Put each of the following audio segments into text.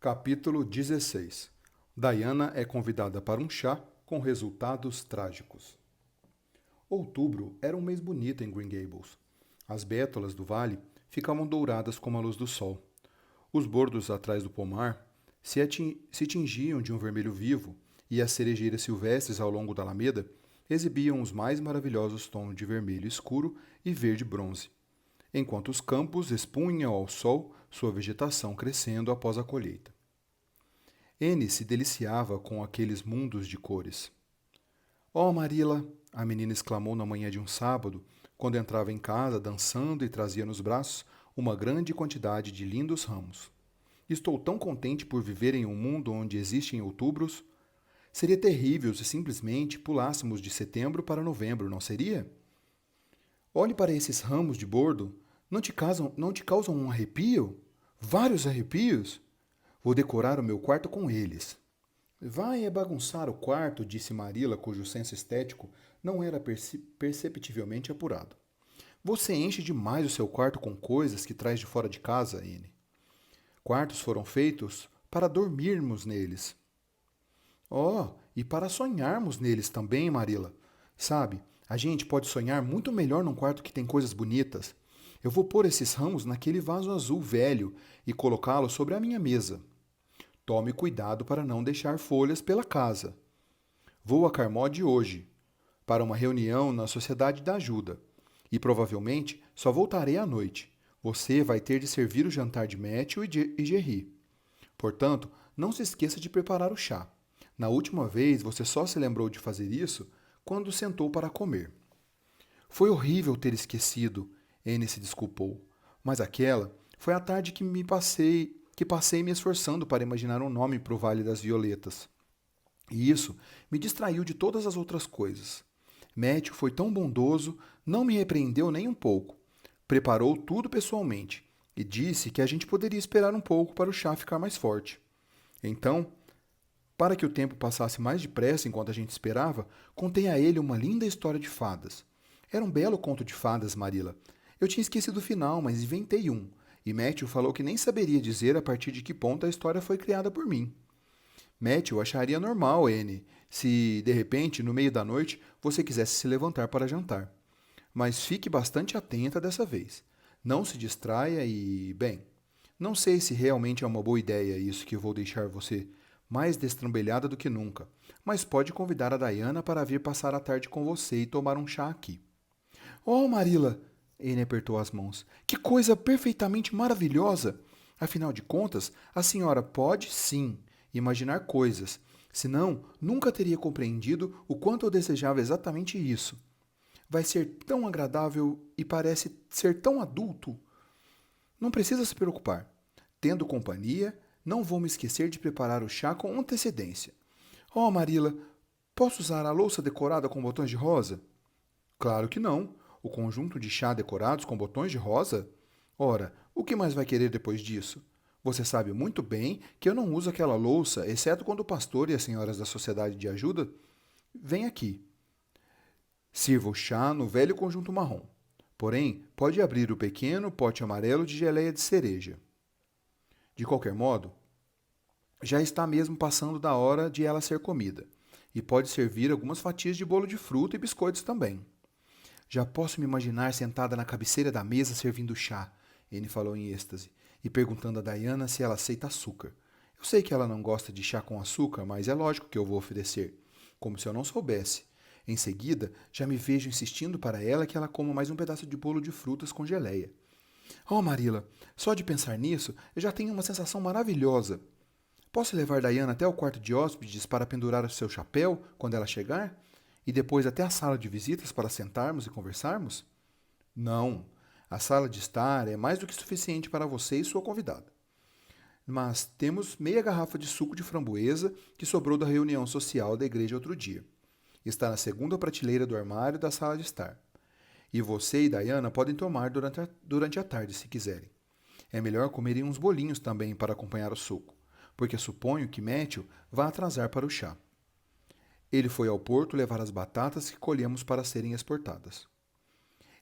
Capítulo 16. Diana é convidada para um chá com resultados trágicos. Outubro era um mês bonito em Green Gables. As bétulas do vale ficavam douradas como a luz do sol. Os bordos atrás do pomar se tingiam de um vermelho vivo e as cerejeiras silvestres ao longo da alameda exibiam os mais maravilhosos tons de vermelho escuro e verde bronze, enquanto os campos expunham ao sol sua vegetação crescendo após a colheita. N se deliciava com aqueles mundos de cores. Oh, Marilla! A menina exclamou na manhã de um sábado, quando entrava em casa dançando e trazia nos braços uma grande quantidade de lindos ramos. Estou tão contente por viver em um mundo onde existem outubros. Seria terrível se simplesmente pulássemos de setembro para novembro, não seria? Olhe para esses ramos de bordo. Não te causam um arrepio? Vários arrepios? Vou decorar o meu quarto com eles. Vai é bagunçar o quarto, disse Marilla, cujo senso estético não era perceptivelmente apurado. Você enche demais o seu quarto com coisas que traz de fora de casa, Anne. Quartos foram feitos para dormirmos neles. Oh, e para sonharmos neles também, Marilla. Sabe, a gente pode sonhar muito melhor num quarto que tem coisas bonitas. Eu vou pôr esses ramos naquele vaso azul velho e colocá-los sobre a minha mesa. Tome cuidado para não deixar folhas pela casa. Vou a Carmode hoje, para uma reunião na Sociedade da Ajuda, e provavelmente só voltarei à noite. Você vai ter de servir o jantar de Matthew e Jerry. Portanto, não se esqueça de preparar o chá. Na última vez, você só se lembrou de fazer isso quando sentou para comer. Foi horrível ter esquecido, Anne se desculpou. Mas aquela foi a tarde que passei me esforçando para imaginar um nome para o Vale das Violetas. E isso me distraiu de todas as outras coisas. Matthew foi tão bondoso, não me repreendeu nem um pouco. Preparou tudo pessoalmente e disse que a gente poderia esperar um pouco para o chá ficar mais forte. Então, para que o tempo passasse mais depressa enquanto a gente esperava, contei a ele uma linda história de fadas. Era um belo conto de fadas, Marilla. Eu tinha esquecido o final, mas inventei um, e Matthew falou que nem saberia dizer a partir de que ponto a história foi criada por mim. Matthew acharia normal, Anne, se, de repente, no meio da noite, você quisesse se levantar para jantar. Mas fique bastante atenta dessa vez. Não se distraia e, bem, não sei se realmente é uma boa ideia isso que vou deixar você mais destrambelhada do que nunca, mas pode convidar a Diana para vir passar a tarde com você e tomar um chá aqui. Oh, Marilla! Anne apertou as mãos. Que coisa perfeitamente maravilhosa! Afinal de contas, a senhora pode, sim, imaginar coisas. Senão, nunca teria compreendido o quanto eu desejava exatamente isso. Vai ser tão agradável e parece ser tão adulto. Não precisa se preocupar. Tendo companhia, não vou me esquecer de preparar o chá com antecedência. Oh, Marilla, posso usar a louça decorada com botões de rosa? Claro que não. O conjunto de chá decorados com botões de rosa? Ora, o que mais vai querer depois disso? Você sabe muito bem que eu não uso aquela louça, exceto quando o pastor e as senhoras da sociedade de ajuda vêm aqui. Sirva o chá no velho conjunto marrom. Porém, pode abrir o pequeno pote amarelo de geleia de cereja. De qualquer modo, já está mesmo passando da hora de ela ser comida, e pode servir algumas fatias de bolo de fruta e biscoitos também. Já posso me imaginar sentada na cabeceira da mesa servindo chá, Anne falou em êxtase, e perguntando a Diana se ela aceita açúcar. Eu sei que ela não gosta de chá com açúcar, mas é lógico que eu vou oferecer, como se eu não soubesse. Em seguida, já me vejo insistindo para ela que ela coma mais um pedaço de bolo de frutas com geleia. Oh, Marilla, só de pensar nisso, eu já tenho uma sensação maravilhosa. Posso levar Diana até o quarto de hóspedes para pendurar o seu chapéu quando ela chegar? E depois até a sala de visitas para sentarmos e conversarmos? Não. A sala de estar é mais do que suficiente para você e sua convidada. Mas temos meia garrafa de suco de framboesa que sobrou da reunião social da igreja outro dia. Está na segunda prateleira do armário da sala de estar. E você e Diana podem tomar durante a tarde, se quiserem. É melhor comerem uns bolinhos também para acompanhar o suco, porque suponho que Matthew vá atrasar para o chá. Ele foi ao porto levar as batatas que colhemos para serem exportadas.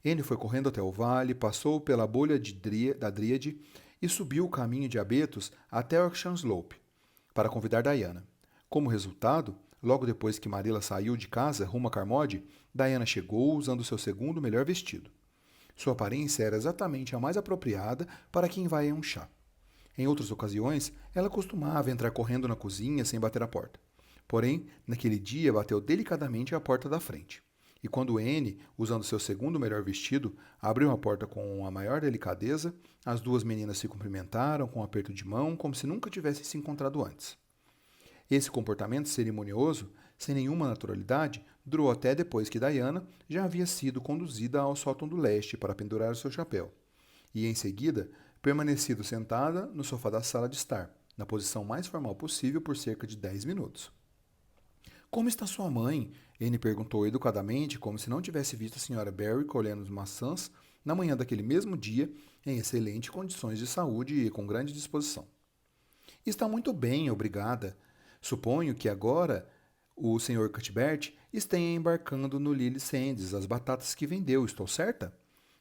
Anne foi correndo até o vale, passou pela bolha da Dríade e subiu o caminho de abetos até Ocean Slope, para convidar Diana. Como resultado, logo depois que Marilla saiu de casa rumo a Carmody, Diana chegou usando seu segundo melhor vestido. Sua aparência era exatamente a mais apropriada para quem vai a um chá. Em outras ocasiões, ela costumava entrar correndo na cozinha sem bater a porta. Porém, naquele dia bateu delicadamente à porta da frente. E quando Anne, usando seu segundo melhor vestido, abriu a porta com a maior delicadeza, as duas meninas se cumprimentaram com um aperto de mão como se nunca tivessem se encontrado antes. Esse comportamento cerimonioso, sem nenhuma naturalidade, durou até depois que Diana já havia sido conduzida ao sótão do leste para pendurar o seu chapéu, e em seguida permanecido sentada no sofá da sala de estar, na posição mais formal possível por cerca de 10 minutos. Como está sua mãe? Anne perguntou educadamente, como se não tivesse visto a Sra. Barry colhendo as maçãs na manhã daquele mesmo dia, em excelentes condições de saúde e com grande disposição. Está muito bem, obrigada. Suponho que agora o Sr. Cuthbert esteja embarcando no Lily Sands as batatas que vendeu, estou certa?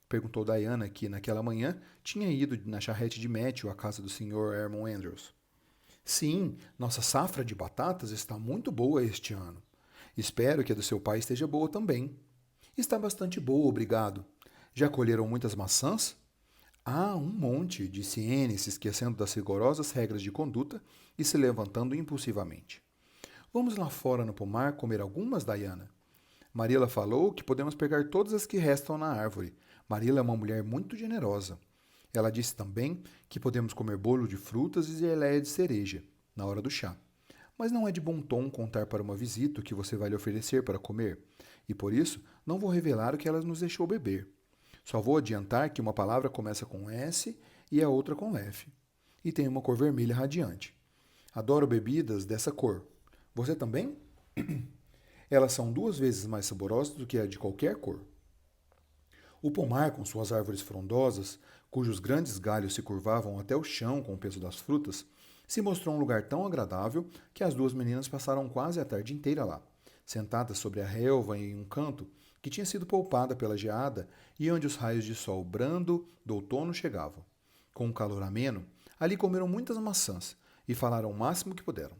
Perguntou Diana, que naquela manhã tinha ido na charrete de Matthew à casa do Sr. Hermon Andrews. Sim, nossa safra de batatas está muito boa este ano. Espero que a do seu pai esteja boa também. Está bastante boa, obrigado. Já colheram muitas maçãs? Ah, um monte, disse Anne, se esquecendo das rigorosas regras de conduta e se levantando impulsivamente. Vamos lá fora no pomar comer algumas, Diana? Marilla falou que podemos pegar todas as que restam na árvore. Marilla é uma mulher muito generosa. Ela disse também que podemos comer bolo de frutas e geleia de cereja, na hora do chá. Mas não é de bom tom contar para uma visita o que você vai lhe oferecer para comer, e por isso não vou revelar o que ela nos deixou beber. Só vou adiantar que uma palavra começa com S e a outra com F, e tem uma cor vermelha radiante. Adoro bebidas dessa cor. Você também? Elas são 2 vezes mais saborosas do que a de qualquer cor. O pomar, com suas árvores frondosas, cujos grandes galhos se curvavam até o chão com o peso das frutas, se mostrou um lugar tão agradável que as duas meninas passaram quase a tarde inteira lá, sentadas sobre a relva em um canto que tinha sido poupada pela geada e onde os raios de sol brando do outono chegavam. Com um calor ameno, ali comeram muitas maçãs e falaram o máximo que puderam.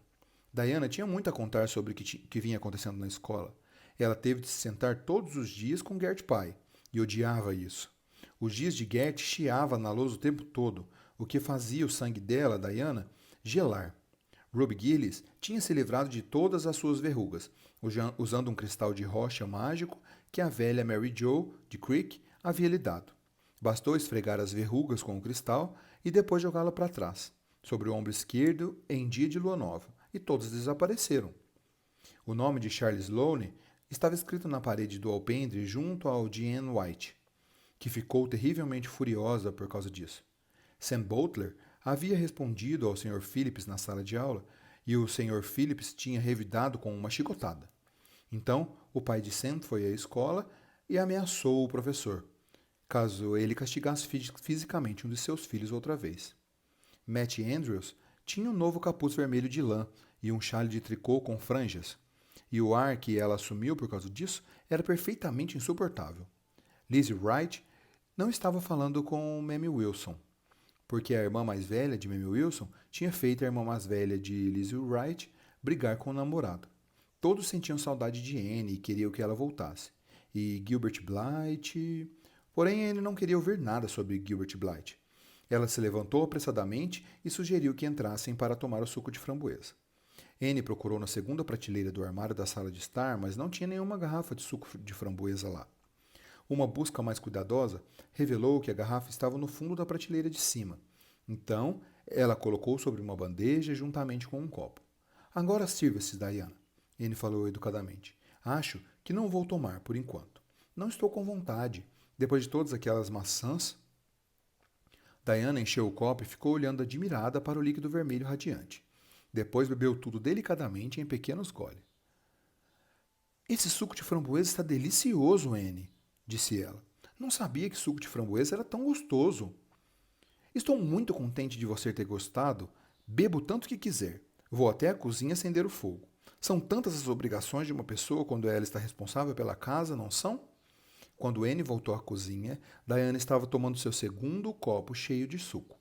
Diana tinha muito a contar sobre o que vinha acontecendo na escola. Ela teve de se sentar todos os dias com Gert pai, e odiava isso. Os dias de Gert chiava na lousa o tempo todo, o que fazia o sangue dela, Diana, gelar. Ruby Gillis tinha se livrado de todas as suas verrugas, usando um cristal de rocha mágico que a velha Mary Jo, de Creek, havia lhe dado. Bastou esfregar as verrugas com o cristal e depois jogá-la para trás, sobre o ombro esquerdo em dia de lua nova, e todas desapareceram. O nome de Charles Sloane estava escrito na parede do alpendre junto ao de Anne White, que ficou terrivelmente furiosa por causa disso. Sam Butler havia respondido ao Sr. Phillips na sala de aula e o Sr. Phillips tinha revidado com uma chicotada. Então, o pai de Sam foi à escola e ameaçou o professor, caso ele castigasse fisicamente um de seus filhos outra vez. Matt Andrews tinha um novo capuz vermelho de lã e um chale de tricô com franjas, e o ar que ela assumiu por causa disso era perfeitamente insuportável. Lizzie Wright não estava falando com Mamie Wilson, porque a irmã mais velha de Mamie Wilson tinha feito a irmã mais velha de Lizzie Wright brigar com o namorado. Todos sentiam saudade de Anne e queriam que ela voltasse. E Gilbert Blythe... Porém, Anne não queria ouvir nada sobre Gilbert Blythe. Ela se levantou apressadamente e sugeriu que entrassem para tomar o suco de framboesa. Anne procurou na segunda prateleira do armário da sala de estar, mas não tinha nenhuma garrafa de suco de framboesa lá. Uma busca mais cuidadosa revelou que a garrafa estava no fundo da prateleira de cima. Então, ela colocou sobre uma bandeja juntamente com um copo. Agora sirva-se, Diana. Anne falou educadamente. Acho que não vou tomar, por enquanto. Não estou com vontade. Depois de todas aquelas maçãs... Diana encheu o copo e ficou olhando admirada para o líquido vermelho radiante. Depois bebeu tudo delicadamente em pequenos goles. Esse suco de framboesa está delicioso, Anne, disse ela. Não sabia que suco de framboesa era tão gostoso. Estou muito contente de você ter gostado. Bebo tanto que quiser. Vou até a cozinha acender o fogo. São tantas as obrigações de uma pessoa quando ela está responsável pela casa, não são? Quando Anne voltou à cozinha, Diana estava tomando seu segundo copo cheio de suco.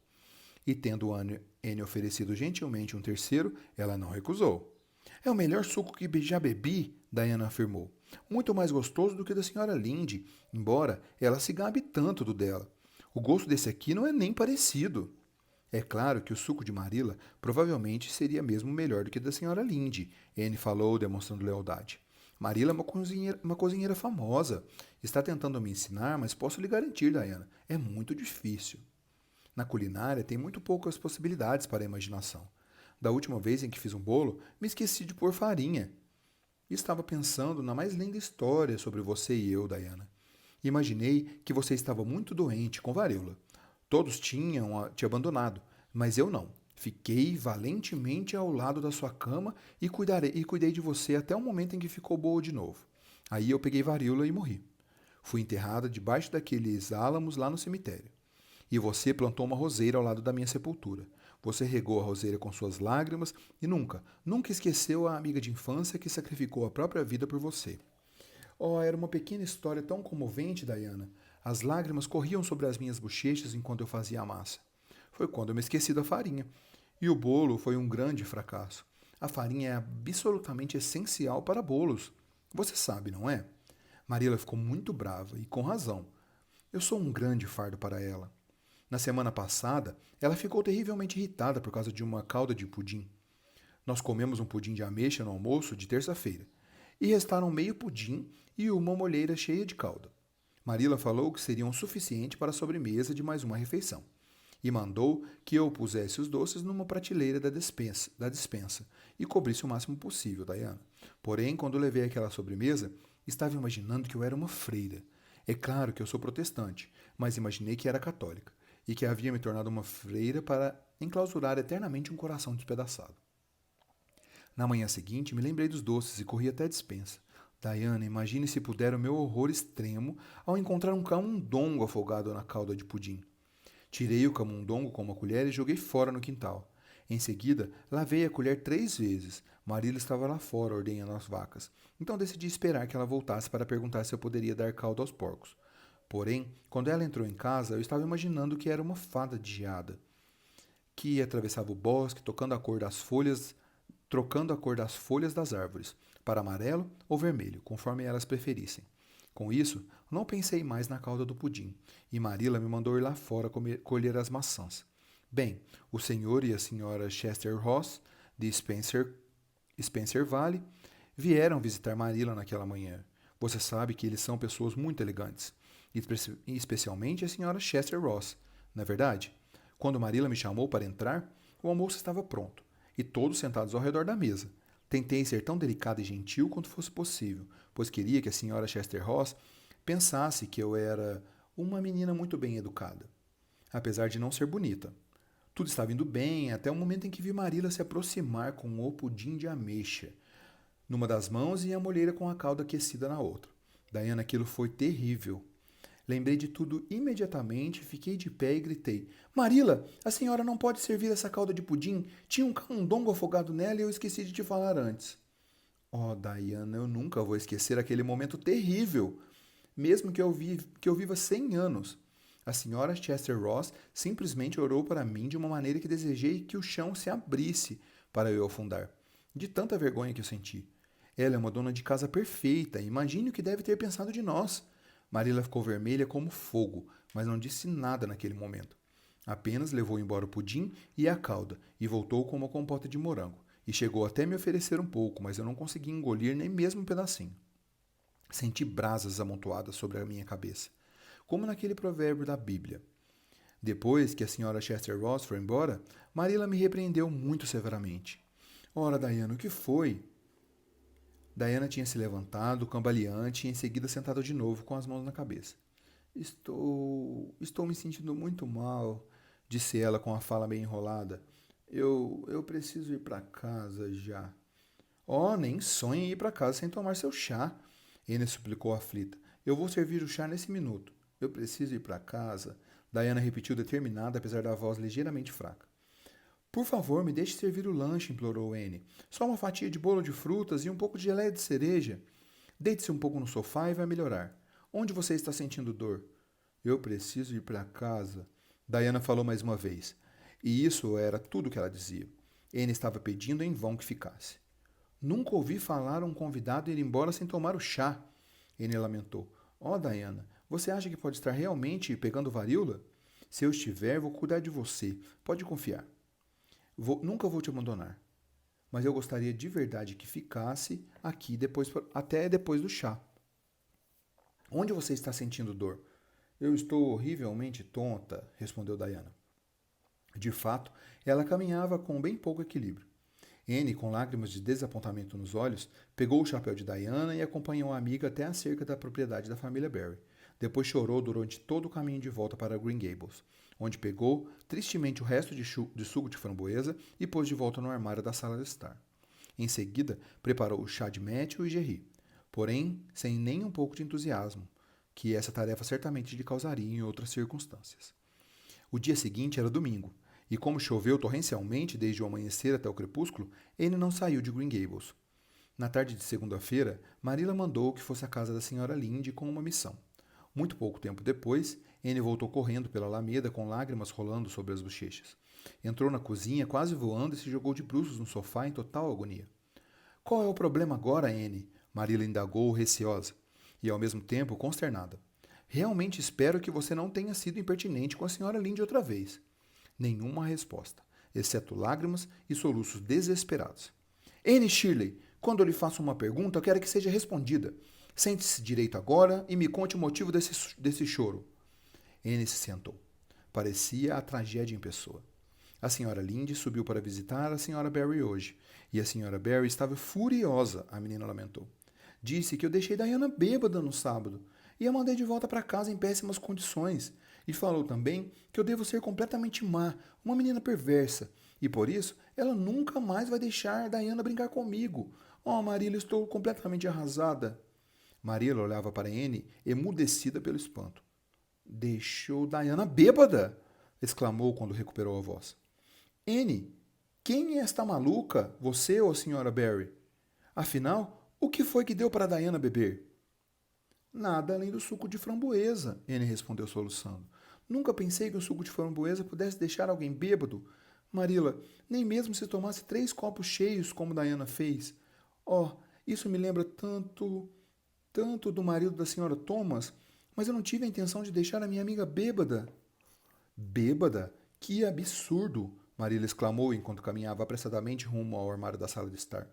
E tendo Anne oferecido gentilmente um terceiro, ela não recusou. É o melhor suco que já bebi, Diana afirmou. Muito mais gostoso do que o da senhora Lynde, embora ela se gabe tanto do dela. O gosto desse aqui não é nem parecido. É claro que o suco de Marilla provavelmente seria mesmo melhor do que o da senhora Lynde, Anne falou, demonstrando lealdade. Marilla é uma cozinheira famosa. Está tentando me ensinar, mas posso lhe garantir, Diana, é muito difícil. Na culinária tem muito poucas possibilidades para a imaginação. Da última vez em que fiz um bolo, me esqueci de pôr farinha. E estava pensando na mais linda história sobre você e eu, Diana. Imaginei que você estava muito doente, com varíola. Todos tinham te abandonado, mas eu não. Fiquei valentemente ao lado da sua cama e cuidei de você até o momento em que ficou boa de novo. Aí eu peguei varíola e morri. Fui enterrada debaixo daqueles álamos lá no cemitério. E você plantou uma roseira ao lado da minha sepultura. Você regou a roseira com suas lágrimas e nunca esqueceu a amiga de infância que sacrificou a própria vida por você. Oh, era uma pequena história tão comovente, Diana. As lágrimas corriam sobre as minhas bochechas enquanto eu fazia a massa. Foi quando eu me esqueci da farinha. E o bolo foi um grande fracasso. A farinha é absolutamente essencial para bolos. Você sabe, não é? Marilla ficou muito brava, e com razão. Eu sou um grande fardo para ela. Na semana passada, ela ficou terrivelmente irritada por causa de uma calda de pudim. Nós comemos um pudim de ameixa no almoço de terça-feira, e restaram meio pudim e uma molheira cheia de calda. Marilla falou que seriam suficiente para a sobremesa de mais uma refeição, e mandou que eu pusesse os doces numa prateleira da despensa e cobrisse o máximo possível, Diana. Porém, quando levei aquela sobremesa, estava imaginando que eu era uma freira. É claro que eu sou protestante, mas imaginei que era católica e que havia me tornado uma freira para enclausurar eternamente um coração despedaçado. Na manhã seguinte, me lembrei dos doces e corri até a despensa. Diana, imagine se puder o meu horror extremo ao encontrar um camundongo afogado na calda de pudim. Tirei o camundongo com uma colher e joguei fora no quintal. Em seguida, lavei a colher 3 vezes. Marilla estava lá fora ordenhando as vacas. Então decidi esperar que ela voltasse para perguntar se eu poderia dar caldo aos porcos. Porém, quando ela entrou em casa, eu estava imaginando que era uma fada de geada, que atravessava o bosque, trocando a cor das folhas das árvores, para amarelo ou vermelho, conforme elas preferissem. Com isso, não pensei mais na calda do pudim, e Marilla me mandou ir lá fora colher as maçãs. Bem, o senhor e a senhora Chester Ross, de Spencer Valley, vieram visitar Marilla naquela manhã. Você sabe que eles são pessoas muito elegantes, especialmente a senhora Chester Ross, não é verdade? Quando Marilla me chamou para entrar, o almoço estava pronto, e todos sentados ao redor da mesa. Tentei ser tão delicada e gentil quanto fosse possível, pois queria que a senhora Chester Ross pensasse que eu era uma menina muito bem educada, apesar de não ser bonita. Tudo estava indo bem até o momento em que vi Marilla se aproximar com o pudim de ameixa numa das mãos e a molheira com a calda aquecida na outra. Diana, aquilo foi terrível. Lembrei de tudo imediatamente, fiquei de pé e gritei: Marilla, a senhora não pode servir essa calda de pudim? Tinha um camundongo afogado nela e eu esqueci de te falar antes. Oh, Diana, eu nunca vou esquecer aquele momento terrível, mesmo que eu viva 100 anos. A senhora Chester Ross simplesmente orou para mim de uma maneira que desejei que o chão se abrisse para eu afundar, de tanta vergonha que eu senti. Ela é uma dona de casa perfeita, imagine o que deve ter pensado de nós. Marilla ficou vermelha como fogo, mas não disse nada naquele momento. Apenas levou embora o pudim e a calda e voltou com uma compota de morango. E chegou até me oferecer um pouco, mas eu não consegui engolir nem mesmo um pedacinho. Senti brasas amontoadas sobre a minha cabeça, como naquele provérbio da Bíblia. Depois que a senhora Chester Ross foi embora, Marilla me repreendeu muito severamente. Ora, Diana, o que foi? Diana tinha se levantado, cambaleante, e em seguida sentado de novo, com as mãos na cabeça. Estou me sentindo muito mal, disse ela com a fala meio enrolada. Eu preciso ir para casa já. Oh, nem sonhe em ir para casa sem tomar seu chá, Anne suplicou aflita. Eu vou servir o chá nesse minuto. Eu preciso ir para casa, Diana repetiu determinada, apesar da voz ligeiramente fraca. Por favor, me deixe servir o lanche, implorou Anne. Só uma fatia de bolo de frutas e um pouco de geleia de cereja. Deite-se um pouco no sofá e vai melhorar. Onde você está sentindo dor? Eu preciso ir para casa, Diana falou mais uma vez. E isso era tudo que ela dizia. Anne estava pedindo em vão que ficasse. Nunca ouvi falar um convidado ir embora sem tomar o chá, Anne lamentou. Oh, Diana, você acha que pode estar realmente pegando varíola? Se eu estiver, vou cuidar de você. Pode confiar. Nunca vou te abandonar. Mas eu gostaria de verdade que ficasse aqui até depois do chá. Onde você está sentindo dor? Eu estou horrivelmente tonta, respondeu Diana. De fato, ela caminhava com bem pouco equilíbrio. Anne, com lágrimas de desapontamento nos olhos, pegou o chapéu de Diana e acompanhou a amiga até a cerca da propriedade da família Barry. Depois chorou durante todo o caminho de volta para Green Gables, onde pegou tristemente o resto de suco de framboesa e pôs de volta no armário da sala de estar. Em seguida, preparou o chá de Matthew e Jerry, porém sem nem um pouco de entusiasmo, que essa tarefa certamente lhe causaria em outras circunstâncias. O dia seguinte era domingo, e como choveu torrencialmente desde o amanhecer até o crepúsculo, ele não saiu de Green Gables. Na tarde de segunda-feira, Marilla mandou que fosse à casa da senhora Lynde com uma missão. Muito pouco tempo depois, Anne voltou correndo pela alameda com lágrimas rolando sobre as bochechas. Entrou na cozinha quase voando e se jogou de bruços no sofá em total agonia. Qual é o problema agora, Anne? Marilla indagou, receosa, e ao mesmo tempo consternada. Realmente espero que você não tenha sido impertinente com a senhora Lynde outra vez. Nenhuma resposta, exceto lágrimas e soluços desesperados. Anne Shirley, quando eu lhe faço uma pergunta, eu quero que seja respondida. Sente-se direito agora e me conte o motivo desse choro. Anne se sentou. Parecia a tragédia em pessoa. A senhora Lynde subiu para visitar a senhora Barry hoje, e a senhora Barry estava furiosa, a menina lamentou. Disse que eu deixei Diana bêbada no sábado, e a mandei de volta para casa em péssimas condições. E falou também que eu devo ser completamente má, uma menina perversa, e por isso ela nunca mais vai deixar Diana brincar comigo. Oh, Marilla, estou completamente arrasada. Marilla olhava para Anne, emudecida pelo espanto. Deixou Diana bêbada! Exclamou quando recuperou a voz. Anne, quem é esta maluca, você ou a senhora Barry? Afinal, o que foi que deu para Diana beber? Nada além do suco de framboesa, Anne respondeu soluçando. Nunca pensei que o suco de framboesa pudesse deixar alguém bêbado. Marilla, nem mesmo se tomasse 3 copos cheios como Diana fez. Oh, isso me lembra tanto do marido da senhora Thomas, mas eu não tive a intenção de deixar a minha amiga bêbada. Bêbada? Que absurdo! Marilla exclamou enquanto caminhava apressadamente rumo ao armário da sala de estar.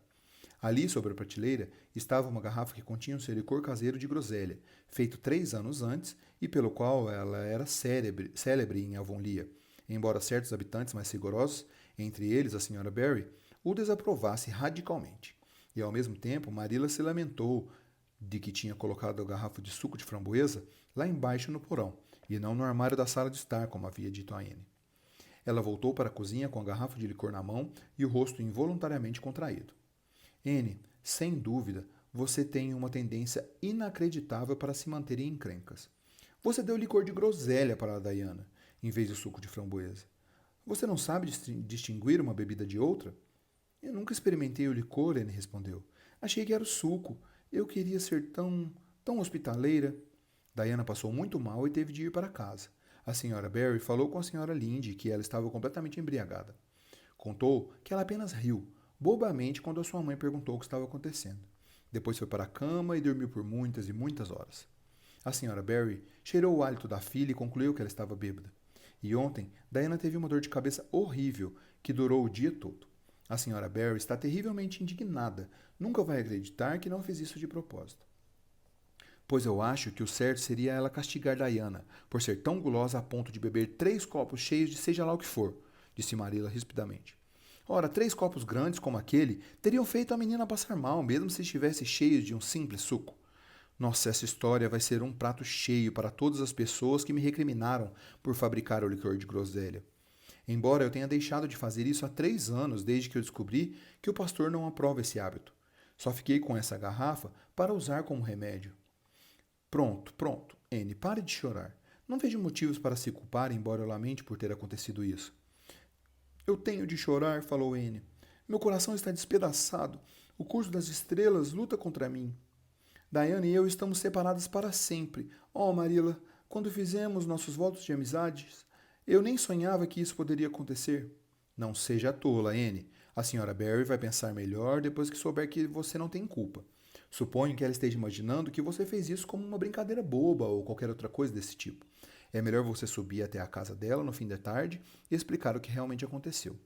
Ali, sobre a prateleira, estava uma garrafa que continha um licor caseiro de groselha, feito 3 anos antes e pelo qual ela era célebre em Avonlea, embora certos habitantes mais rigorosos, entre eles a senhora Barry, o desaprovasse radicalmente. E ao mesmo tempo, Marilla se lamentou de que tinha colocado a garrafa de suco de framboesa lá embaixo no porão, e não no armário da sala de estar, como havia dito a Anne. Ela voltou para a cozinha com a garrafa de licor na mão e o rosto involuntariamente contraído. Anne, sem dúvida, você tem uma tendência inacreditável para se manter em encrencas. Você deu licor de groselha para a Diana, em vez de suco de framboesa. Você não sabe distinguir uma bebida de outra? Eu nunca experimentei o licor, Anne respondeu. Achei que era o suco. Eu queria ser tão hospitaleira. Diana passou muito mal e teve de ir para casa. A senhora Barry falou com a senhora Lynde que ela estava completamente embriagada. Contou que ela apenas riu, bobamente, quando a sua mãe perguntou o que estava acontecendo. Depois foi para a cama e dormiu por muitas e muitas horas. A senhora Barry cheirou o hálito da filha e concluiu que ela estava bêbada. E ontem, Diana teve uma dor de cabeça horrível que durou o dia todo. A senhora Barry está terrivelmente indignada. Nunca vai acreditar que não fez isso de propósito. Pois eu acho que o certo seria ela castigar Diana por ser tão gulosa a ponto de beber 3 copos cheios de seja lá o que for, disse Marilla rispidamente. Ora, 3 copos grandes como aquele teriam feito a menina passar mal, mesmo se estivesse cheio de um simples suco. Nossa, essa história vai ser um prato cheio para todas as pessoas que me recriminaram por fabricar o licor de groselha. Embora eu tenha deixado de fazer isso há 3 anos, desde que eu descobri que o pastor não aprova esse hábito. Só fiquei com essa garrafa para usar como remédio. Pronto, Anne, pare de chorar. Não vejo motivos para se culpar, embora eu lamente por ter acontecido isso. Eu tenho de chorar, falou Anne. Meu coração está despedaçado. O curso das estrelas luta contra mim. Diana e eu estamos separadas para sempre. Oh, Marilla, quando fizemos nossos votos de amizades, Eu nem sonhava que isso poderia acontecer. Não seja tola, Anne. A senhora Barry vai pensar melhor depois que souber que você não tem culpa. Suponho que ela esteja imaginando que você fez isso como uma brincadeira boba ou qualquer outra coisa desse tipo. É melhor você subir até a casa dela no fim da tarde e explicar o que realmente aconteceu.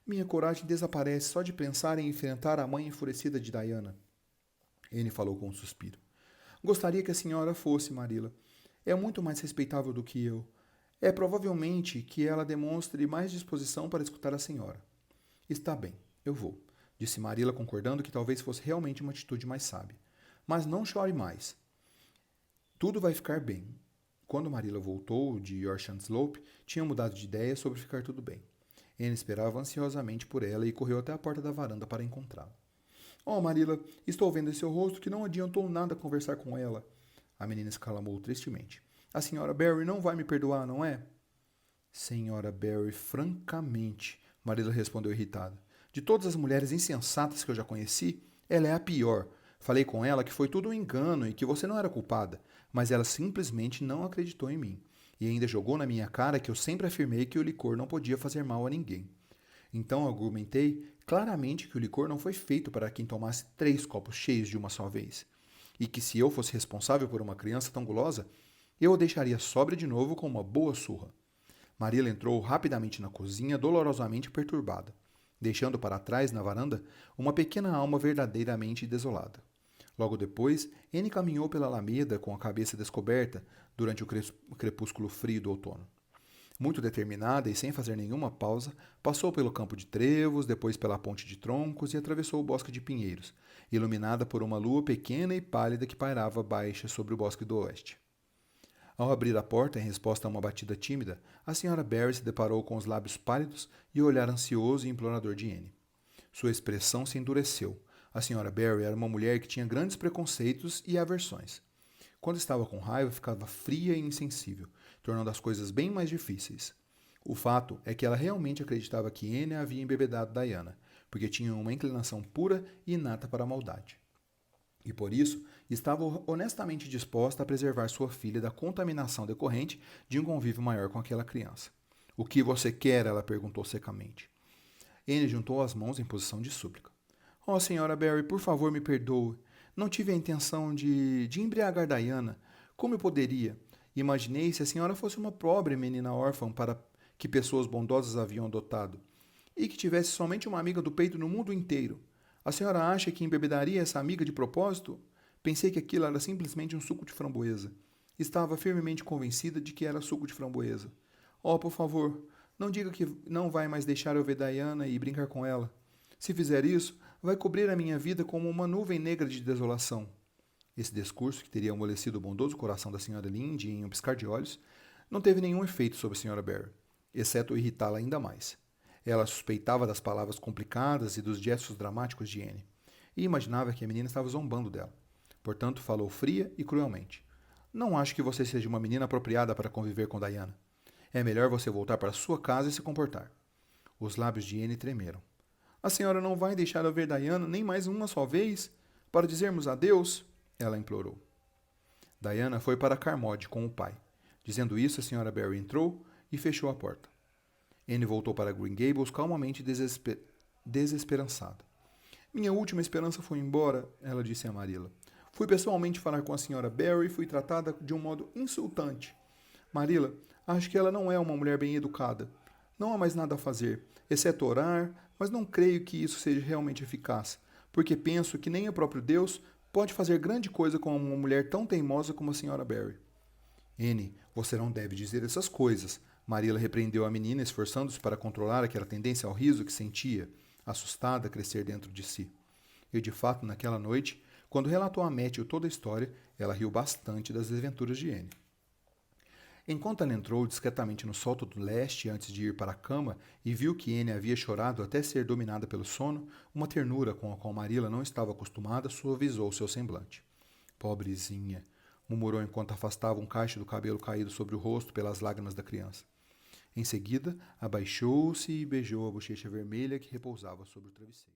Minha coragem desaparece só de pensar em enfrentar a mãe enfurecida de Diana. Anne falou com um suspiro. Gostaria que a senhora fosse, Marilla. É muito mais respeitável do que eu. É provavelmente que ela demonstre mais disposição para escutar a senhora. Está bem, eu vou, disse Marilla, concordando que talvez fosse realmente uma atitude mais sábia. Mas não chore mais. Tudo vai ficar bem. Quando Marilla voltou de Yorkshire Slope, tinha mudado de ideia sobre ficar tudo bem. Anne esperava ansiosamente por ela e correu até a porta da varanda para encontrá-la. Oh, Marilla, estou vendo em seu rosto que não adiantou nada conversar com ela. A menina exclamou tristemente. A senhora Barry não vai me perdoar, não é? Senhora Barry, francamente, Marilla respondeu irritada. De todas as mulheres insensatas que eu já conheci, ela é a pior. Falei com ela que foi tudo um engano e que você não era culpada, mas ela simplesmente não acreditou em mim. E ainda jogou na minha cara que eu sempre afirmei que o licor não podia fazer mal a ninguém. Então argumentei claramente que o licor não foi feito para quem tomasse 3 copos cheios de uma só vez, e que se eu fosse responsável por uma criança tão gulosa, eu a deixaria sóbria de novo com uma boa surra. Marilla entrou rapidamente na cozinha, dolorosamente perturbada, deixando para trás, na varanda, uma pequena alma verdadeiramente desolada. Logo depois, Anne caminhou pela alameda com a cabeça descoberta durante o crepúsculo frio do outono. Muito determinada e sem fazer nenhuma pausa, passou pelo campo de trevos, depois pela ponte de troncos e atravessou o bosque de pinheiros, iluminada por uma lua pequena e pálida que pairava baixa sobre o bosque do oeste. Ao abrir a porta em resposta a uma batida tímida, a senhora Barry se deparou com os lábios pálidos e o olhar ansioso e implorador de Anne. Sua expressão se endureceu. A senhora Barry era uma mulher que tinha grandes preconceitos e aversões. Quando estava com raiva, ficava fria e insensível, tornando as coisas bem mais difíceis. O fato é que ela realmente acreditava que Anne havia embebedado Diana, porque tinha uma inclinação pura e inata para a maldade. E por isso estava honestamente disposta a preservar sua filha da contaminação decorrente de um convívio maior com aquela criança. O que você quer? Ela perguntou secamente. Anne juntou as mãos em posição de súplica. Oh, senhora Barry, por favor, me perdoe. Não tive a intenção de embriagar Diana. Como eu poderia? Imaginei se a senhora fosse uma pobre menina órfã para que pessoas bondosas haviam adotado, e que tivesse somente uma amiga do peito no mundo inteiro. A senhora acha que embebedaria essa amiga de propósito? Pensei que aquilo era simplesmente um suco de framboesa. Estava firmemente convencida de que era suco de framboesa. Oh, por favor, não diga que não vai mais deixar eu ver Diana e brincar com ela. Se fizer isso, vai cobrir a minha vida como uma nuvem negra de desolação. Esse discurso, que teria amolecido o bondoso coração da senhora Lynde em um piscar de olhos, não teve nenhum efeito sobre a senhora Barry, exceto irritá-la ainda mais. Ela suspeitava das palavras complicadas e dos gestos dramáticos de Anne, e imaginava que a menina estava zombando dela. Portanto, falou fria e cruelmente. Não acho que você seja uma menina apropriada para conviver com Diana. É melhor você voltar para sua casa e se comportar. Os lábios de Anne tremeram. A senhora não vai deixar eu ver Diana nem mais uma só vez? Para dizermos adeus? Ela implorou. Diana foi para Carmode com o pai. Dizendo isso, a senhora Barry entrou e fechou a porta. Anne voltou para Green Gables calmamente desesperançada. Minha última esperança foi embora, ela disse a Marilla. Fui pessoalmente falar com a senhora Barry e fui tratada de um modo insultante. Marilla, acho que ela não é uma mulher bem educada. Não há mais nada a fazer, exceto orar, mas não creio que isso seja realmente eficaz, porque penso que nem o próprio Deus pode fazer grande coisa com uma mulher tão teimosa como a senhora Barry. Anne, você não deve dizer essas coisas. Marilla repreendeu a menina, esforçando-se para controlar aquela tendência ao riso que sentia, assustada, a crescer dentro de si. E, de fato, naquela noite, quando relatou a Matthew toda a história, ela riu bastante das desventuras de Anne. Enquanto ela entrou discretamente no sótão do leste antes de ir para a cama e viu que Anne havia chorado até ser dominada pelo sono, uma ternura com a qual Marilla não estava acostumada suavizou seu semblante. Pobrezinha, murmurou enquanto afastava um cacho do cabelo caído sobre o rosto pelas lágrimas da criança. Em seguida, abaixou-se e beijou a bochecha vermelha que repousava sobre o travesseiro.